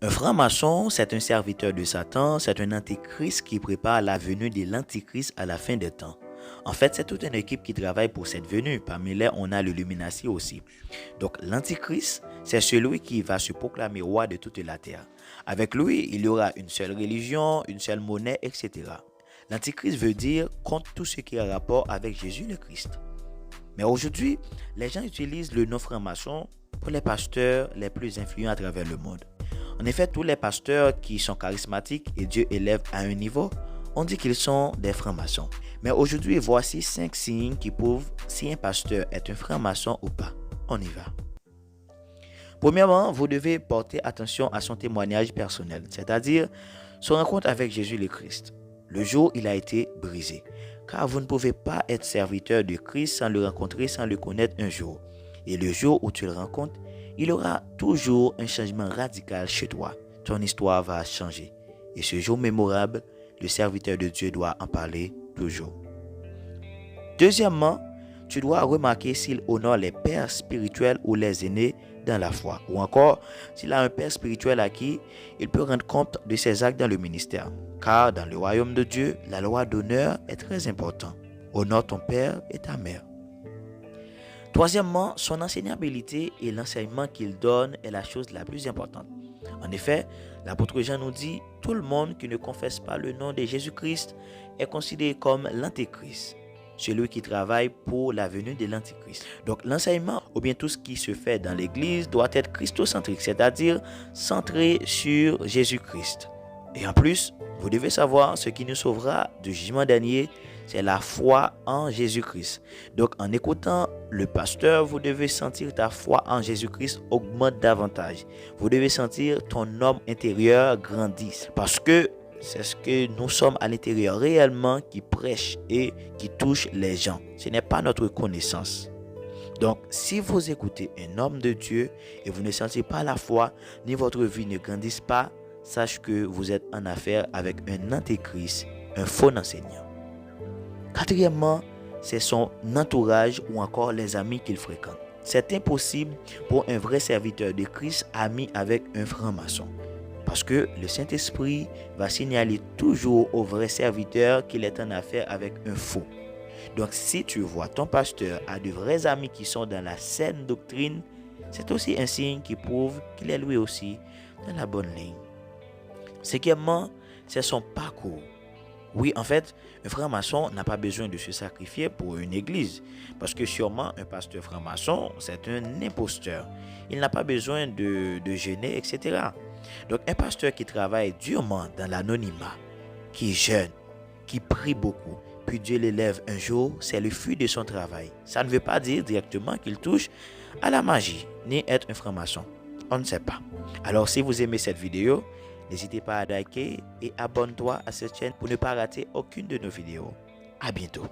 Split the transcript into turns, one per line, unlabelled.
Un franc-maçon, c'est un serviteur de Satan, c'est un antéchrist qui prépare la venue de l'antéchrist à la fin des temps. En fait, c'est toute une équipe qui travaille pour cette venue. Parmi les, on a l'Illuminati aussi. Donc, l'antéchrist, c'est celui qui va se proclamer roi de toute la terre. Avec lui, il y aura une seule religion, une seule monnaie, etc. L'antéchrist veut dire contre tout ce qui a rapport avec Jésus le Christ. Mais aujourd'hui, les gens utilisent le nom franc-maçon pour les pasteurs les plus influents à travers le monde. En effet, tous les pasteurs qui sont charismatiques et Dieu élève à un niveau, on dit qu'ils sont des francs-maçons. Mais aujourd'hui, voici 5 signes qui prouvent si un pasteur est un franc-maçon ou pas. On y va. Premièrement, vous devez porter attention à son témoignage personnel, c'est-à-dire son rencontre avec Jésus le Christ, le jour où il a été brisé. Car vous ne pouvez pas être serviteur de Christ sans le rencontrer, sans le connaître un jour. Et le jour où tu le rencontres, il y aura toujours un changement radical chez toi. Ton histoire va changer. Et ce jour mémorable, le serviteur de Dieu doit en parler toujours. Deuxièmement, tu dois remarquer s'il honore les pères spirituels ou les aînés dans la foi. Ou encore, s'il a un père spirituel à qui il peut rendre compte de ses actes dans le ministère. Car dans le royaume de Dieu, la loi d'honneur est très importante. Honore ton père et ta mère. Troisièmement, son enseignabilité et l'enseignement qu'il donne est la chose la plus importante. En effet, l'apôtre Jean nous dit, tout le monde qui ne confesse pas le nom de Jésus-Christ est considéré comme l'antéchrist, celui qui travaille pour la venue de l'antéchrist. Donc l'enseignement ou bien tout ce qui se fait dans l'église doit être christocentrique, c'est-à-dire centré sur Jésus-Christ. Et en plus, vous devez savoir ce qui nous sauvera du jugement dernier, c'est la foi en Jésus-Christ. Donc en écoutant le pasteur, vous devez sentir ta foi en Jésus-Christ augmente davantage. Vous devez sentir ton homme intérieur grandir. Parce que c'est ce que nous sommes à l'intérieur réellement qui prêche et qui touche les gens. Ce n'est pas notre connaissance. Donc, si vous écoutez un homme de Dieu et vous ne sentez pas la foi, ni votre vie ne grandisse pas, sache que vous êtes en affaire avec un antéchrist, un faux enseignant. Quatrièmement, c'est son entourage ou encore les amis qu'il fréquente. C'est impossible pour un vrai serviteur de Christ ami avec un franc-maçon. Parce que le Saint-Esprit va signaler toujours au vrai serviteur qu'il est en affaire avec un faux. Donc si tu vois ton pasteur a de vrais amis qui sont dans la saine doctrine, c'est aussi un signe qui prouve qu'il est lui aussi dans la bonne ligne. Cinquièmement, c'est son parcours. Oui, en fait, un franc-maçon n'a pas besoin de se sacrifier pour une église. Parce que sûrement, un pasteur franc-maçon, c'est un imposteur. Il n'a pas besoin de jeûner, etc. Donc, un pasteur qui travaille durement dans l'anonymat, qui jeûne, qui prie beaucoup, puis Dieu l'élève un jour, c'est le fruit de son travail. Ça ne veut pas dire directement qu'il touche à la magie, ni être un franc-maçon. On ne sait pas. Alors, si vous aimez cette vidéo, n'hésitez pas à liker et abonne-toi à cette chaîne pour ne pas rater aucune de nos vidéos. À bientôt.